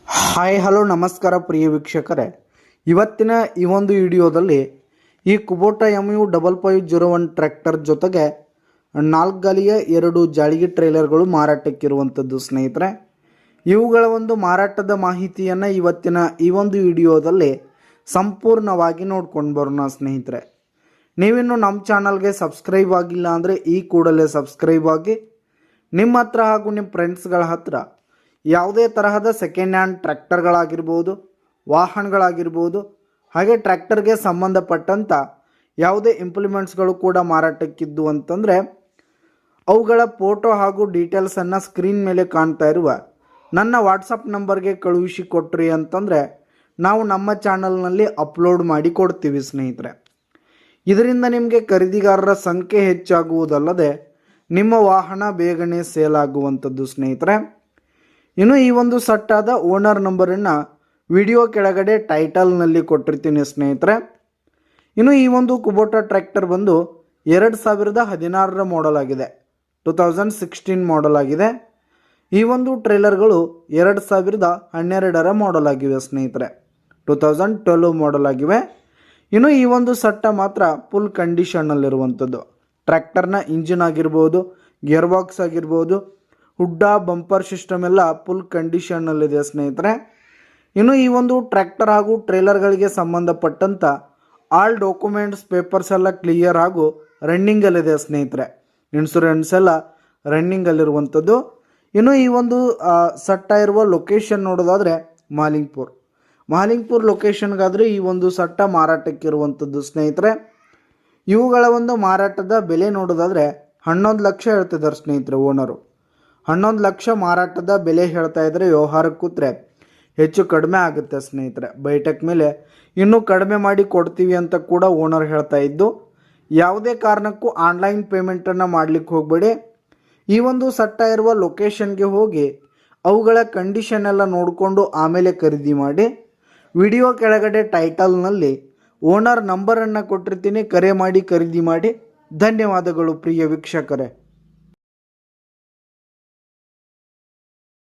Hi hello ನಮಸ್ಕಾರ ಪ್ರಿಯ ವೀಕ್ಷಕರೇ, ಇವತ್ತಿನ ಈ ಒಂದು ವಿಡಿಯೋದಲ್ಲಿ ಈ ಕುಬೋಟಾ MU5501 ಟ್ರ್ಯಾಕ್ಟರ್ ಜೊತೆಗೆ 4 ಗಾಲಿಯ 2 ಜಾಳಿಗೆ ಟ್ರೇಲರ್ಗಳು ಮಾರಾಟಕ್ಕಿರುವಂಥದ್ದು ಸ್ನೇಹಿತರೆ. ಇವುಗಳ ಒಂದು ಮಾರಾಟದ ಮಾಹಿತಿಯನ್ನು ಇವತ್ತಿನ ಈ ಒಂದು ವಿಡಿಯೋದಲ್ಲಿ ಸಂಪೂರ್ಣವಾಗಿ ನೋಡ್ಕೊಂಡು ಬರೋಣ ಸ್ನೇಹಿತರೆ. ನೀವಿನ್ನು ನಮ್ಮ ಚಾನಲ್ಗೆ ಸಬ್ಸ್ಕ್ರೈಬ್ ಆಗಿಲ್ಲ ಅಂದರೆ ಈ ಕೂಡಲೇ ಸಬ್ಸ್ಕ್ರೈಬ್ ಆಗಿ, ನಿಮ್ಮ ಹತ್ರ ಹಾಗೂ ನಿಮ್ಮ ಫ್ರೆಂಡ್ಸ್ಗಳ ಹತ್ರ ಯಾವುದೇ ತರಹದ ಸೆಕೆಂಡ್ ಹ್ಯಾಂಡ್ ಟ್ರ್ಯಾಕ್ಟರ್ಗಳಾಗಿರ್ಬೋದು, ವಾಹನಗಳಾಗಿರ್ಬೋದು, ಹಾಗೆ ಟ್ರ್ಯಾಕ್ಟರ್ಗೆ ಸಂಬಂಧಪಟ್ಟಂಥ ಯಾವುದೇ ಇಂಪ್ಲಿಮೆಂಟ್ಸ್ಗಳು ಕೂಡ ಮಾರಾಟಕ್ಕಿದ್ದು ಅಂತಂದರೆ ಅವುಗಳ ಫೋಟೋ ಹಾಗೂ ಡೀಟೇಲ್ಸನ್ನು ಸ್ಕ್ರೀನ್ ಮೇಲೆ ಕಾಣ್ತಾ ಇರುವ ನನ್ನ ವಾಟ್ಸಪ್ ನಂಬರ್ಗೆ ಕಳುಹಿಸಿ ಕೊಟ್ರಿ ಅಂತಂದರೆ ನಾವು ನಮ್ಮ ಚಾನಲ್ನಲ್ಲಿ ಅಪ್ಲೋಡ್ ಮಾಡಿ ಕೊಡ್ತೀವಿ ಸ್ನೇಹಿತರೆ. ಇದರಿಂದ ನಿಮಗೆ ಖರೀದಿಗಾರರ ಸಂಖ್ಯೆ ಹೆಚ್ಚಾಗುವುದಲ್ಲದೆ ನಿಮ್ಮ ವಾಹನ ಬೇಗನೆ ಸೇಲ್ ಆಗುವಂಥದ್ದು ಸ್ನೇಹಿತರೆ. ಇನ್ನು ಈ ಒಂದು ಸಟ್ಟಾದ ಓನರ್ ನಂಬರನ್ನು ವಿಡಿಯೋ ಕೆಳಗಡೆ ಟೈಟಲ್ನಲ್ಲಿ ಕೊಟ್ಟಿರ್ತೀನಿ ಸ್ನೇಹಿತರೆ. ಇನ್ನು ಈ ಒಂದು ಕುಬೋಟಾ ಟ್ರ್ಯಾಕ್ಟರ್ ಬಂದು 2016ರ ಮಾಡೆಲ್ ಆಗಿದೆ, 2016 ಮಾಡೆಲ್ ಆಗಿದೆ. ಈ ಒಂದು ಟ್ರೇಲರ್ಗಳು 2012ರ ಮಾಡೆಲ್ ಆಗಿವೆ ಸ್ನೇಹಿತರೆ, 2012 ಮಾಡೆಲ್ ಆಗಿವೆ. ಇನ್ನು ಈ ಒಂದು ಸಟ್ಟ ಮಾತ್ರ ಫುಲ್ ಕಂಡೀಷನ್ನಲ್ಲಿರುವಂಥದ್ದು. ಟ್ರ್ಯಾಕ್ಟರ್ನ ಇಂಜಿನ್ ಆಗಿರ್ಬೋದು, ಗೇರ್ ಬಾಕ್ಸ್ ಆಗಿರ್ಬೋದು, ಹುಡ್ಡ ಬಂಪರ್ ಸಿಸ್ಟಮ್ ಎಲ್ಲ ಫುಲ್ ಕಂಡೀಷನ್ನಲ್ಲಿದೆ ಸ್ನೇಹಿತರೆ. ಇನ್ನು ಈ ಒಂದು ಟ್ರ್ಯಾಕ್ಟರ್ ಹಾಗೂ ಟ್ರೇಲರ್ಗಳಿಗೆ ಸಂಬಂಧಪಟ್ಟಂಥ ಆಲ್ ಡಾಕ್ಯುಮೆಂಟ್ಸ್ ಪೇಪರ್ಸ್ ಎಲ್ಲ ಕ್ಲಿಯರ್ ಹಾಗೂ ರನ್ನಿಂಗಲ್ಲಿದೆ ಸ್ನೇಹಿತರೆ. ಇನ್ಶೂರೆನ್ಸ್ ಎಲ್ಲ ರನ್ನಿಂಗಲ್ಲಿರುವಂಥದ್ದು. ಇನ್ನು ಈ ಒಂದು ಸಟ್ಟ ಇರುವ ಲೊಕೇಶನ್ ನೋಡೋದಾದರೆ ಮಾಲಿಂಗ್ಪುರ್ ಲೊಕೇಶನ್ಗಾದರೆ ಈ ಒಂದು ಸಟ್ಟ ಮಾರಾಟಕ್ಕಿರುವಂಥದ್ದು ಸ್ನೇಹಿತರೆ. ಇವುಗಳ ಒಂದು ಮಾರಾಟದ ಬೆಲೆ ನೋಡೋದಾದರೆ 11 ಲಕ್ಷ ಹೇಳ್ತಿದ್ದಾರೆ ಸ್ನೇಹಿತರೆ ಓನರು. 11 ಲಕ್ಷ ಮಾರಾಟದ ಬೆಲೆ ಹೇಳ್ತಾ ಇದ್ದರೆ ವ್ಯವಹಾರಕ್ಕೆ ಕೂತ್ರೆ ಹೆಚ್ಚು ಕಡಿಮೆ ಆಗುತ್ತೆ ಸ್ನೇಹಿತರೆ. ಬೈಟೆಕ್ ಮೇಲೆ ಇನ್ನೂ ಕಡಿಮೆ ಮಾಡಿ ಕೊಡ್ತೀವಿ ಅಂತ ಕೂಡ ಓನರ್ ಹೇಳ್ತಾ ಇದ್ದು, ಯಾವುದೇ ಕಾರಣಕ್ಕೂ ಆನ್ಲೈನ್ ಪೇಮೆಂಟನ್ನು ಮಾಡಲಿಕ್ಕೆ ಹೋಗಬೇಡಿ. ಈ ಒಂದು ಸಟ್ಟ ಇರುವ ಲೊಕೇಶನ್ಗೆ ಹೋಗಿ ಅವುಗಳ ಕಂಡೀಷನ್ ಎಲ್ಲ ನೋಡಿಕೊಂಡು ಆಮೇಲೆ ಖರೀದಿ ಮಾಡಿ. ವಿಡಿಯೋ ಕೆಳಗಡೆ ಟೈಟಲ್ನಲ್ಲಿ ಓನರ್ ನಂಬರನ್ನು ಕೊಟ್ಟಿರ್ತೀನಿ, ಕರೆ ಮಾಡಿ ಖರೀದಿ ಮಾಡಿ. ಧನ್ಯವಾದಗಳು ಪ್ರಿಯ ವೀಕ್ಷಕರೇ.